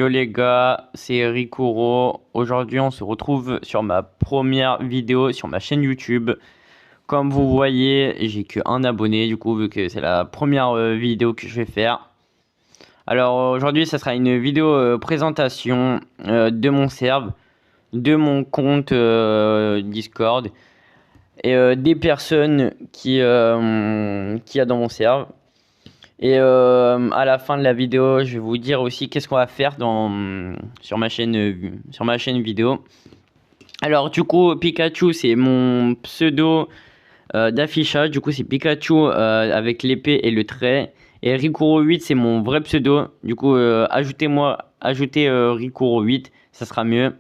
Hello les gars, c'est Rikuro. Aujourd'hui on se retrouve sur ma première vidéo sur ma chaîne YouTube. Comme vous voyez, j'ai que un abonné du coup vu que c'est la première vidéo que je vais faire. Alors aujourd'hui ça sera une vidéo présentation de mon serve, de mon compte Discord et des personnes qui y a dans mon serve. Et à la fin de la vidéo, je vais vous dire aussi qu'est-ce qu'on va faire sur ma chaîne vidéo. Alors du coup, Pikachu c'est mon pseudo d'affichage. Du coup, c'est Pikachu avec l'épée et le trait. Et Rikuro 8 c'est mon vrai pseudo. Du coup, ajoutez Rikuro 8, ça sera mieux.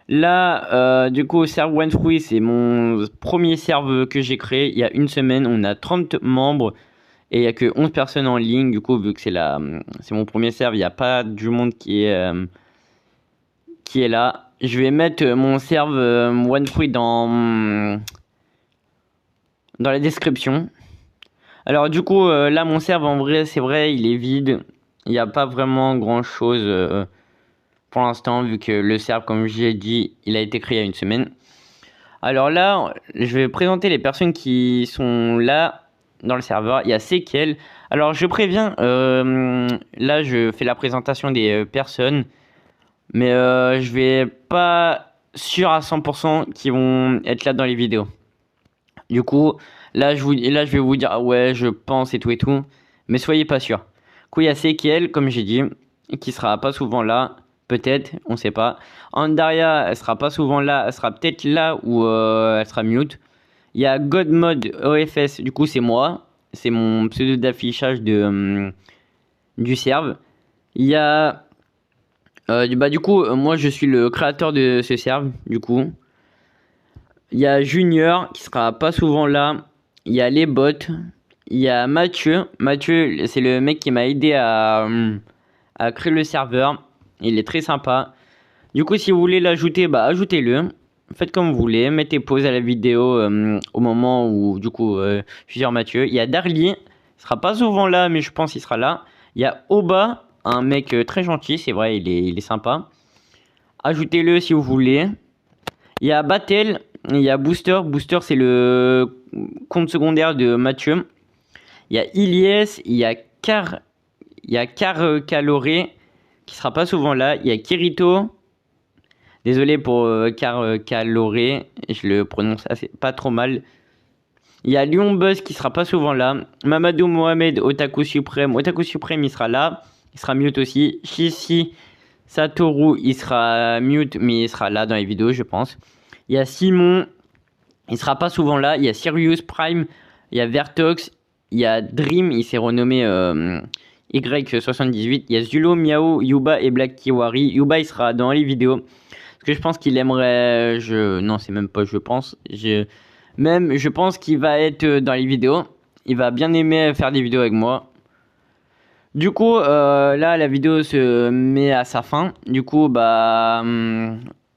Là, du coup, serve One c'est mon premier serve que j'ai créé il y a une semaine. On a 30 membres. Et il n'y a que 11 personnes en ligne, du coup, vu que c'est mon premier serve, il n'y a pas du monde qui est là. Je vais mettre mon serve OneFruit dans la description. Alors du coup, là, mon serve, en vrai, c'est vrai, il est vide. Il n'y a pas vraiment grand-chose pour l'instant, vu que le serve, comme j'ai dit, il a été créé il y a une semaine. Alors là, je vais présenter les personnes qui sont là dans le serveur. Il y a Sekel. Alors je préviens, là je fais la présentation des personnes, mais je vais pas sûr à 100% qu'ils vont être là dans les vidéos. Du coup, là je vais vous dire ouais je pense et tout, mais soyez pas sûr. Du coup il y a Sekel comme j'ai dit, qui sera pas souvent là. Peut-être, on sait pas. Andaria, elle sera pas souvent là. Elle sera peut-être là ou elle sera mute. Il y a Godmode OFS, du coup c'est moi. C'est mon pseudo d'affichage du serve. Il y a... du coup, moi je suis le créateur de ce serve, du coup. Il y a Junior, qui sera pas souvent là. Il y a les bots. Il y a Mathieu. Mathieu, c'est le mec qui m'a aidé à créer le serveur. Il est très sympa. Du coup, si vous voulez l'ajouter, bah ajoutez-le. Faites comme vous voulez. Mettez pause à la vidéo au moment où, du coup, je suis sur Mathieu. Il y a Darly. Il sera pas souvent là, mais je pense qu'il sera là. Il y a Oba, un mec très gentil. C'est vrai, il est sympa. Ajoutez-le si vous voulez. Il y a Battle. Il y a Booster. Booster, c'est le compte secondaire de Mathieu. Il y a Ilyes. Il y a Car Caloré, qui sera pas souvent là. Il y a Kirito. Désolé pour Caloré, je le prononce pas trop mal. Il y a Lyon Buzz qui sera pas souvent là. Mamadou Mohamed, Otaku Suprême. Otaku Suprême, il sera là. Il sera mute aussi. Shishi Satoru, il sera mute, mais il sera là dans les vidéos, je pense. Il y a Simon, il sera pas souvent là. Il y a Sirius Prime. Il y a Vertox. Il y a Dream, il s'est renommé Y78. Il y a Zulo, Miao, Yuba et Black Kiwari. Yuba, il sera dans les vidéos. Parce que je pense qu'il aimerait... Non, c'est même pas je pense. Je pense qu'il va être dans les vidéos. Il va bien aimer faire des vidéos avec moi. Du coup, là, la vidéo se met à sa fin. Du coup, bah...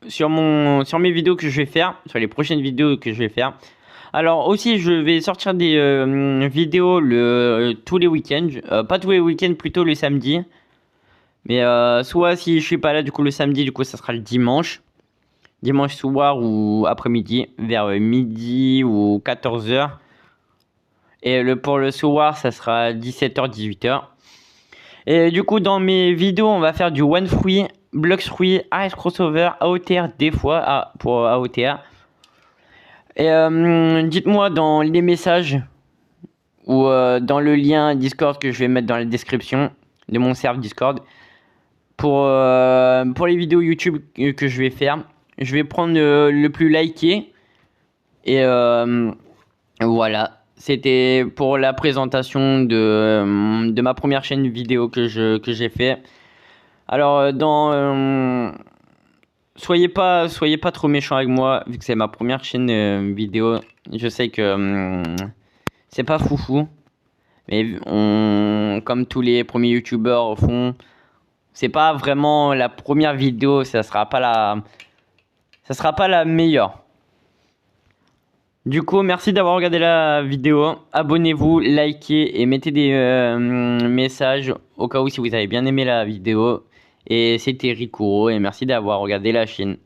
sur mes vidéos que je vais faire, sur les prochaines vidéos que je vais faire. Alors aussi, je vais sortir des vidéos tous les week-ends. Pas tous les week-ends, plutôt le samedi. Mais soit si je suis pas là du coup le samedi, du coup ça sera le dimanche. Dimanche soir ou après-midi, vers midi ou 14h. Et pour le soir, ça sera 17h, 18h. Et du coup, dans mes vidéos, on va faire du One Fruit, Blocks Fruit, AS Crossover, AOTR des fois, pour AOTR. Et dites-moi dans les messages ou dans le lien Discord que je vais mettre dans la description de mon serveur Discord. Pour les vidéos YouTube que je vais faire, je vais prendre le plus liké. Et voilà. C'était pour la présentation de ma première chaîne vidéo que j'ai fait. Alors, soyez pas trop méchants avec moi, vu que c'est ma première chaîne vidéo. Je sais que c'est pas foufou. Mais comme tous les premiers youtubeurs font... C'est pas vraiment la première vidéo, ça sera pas la meilleure. Du coup, merci d'avoir regardé la vidéo. Abonnez-vous, likez et mettez des messages au cas où si vous avez bien aimé la vidéo. Et c'était Rikuro et merci d'avoir regardé la chaîne.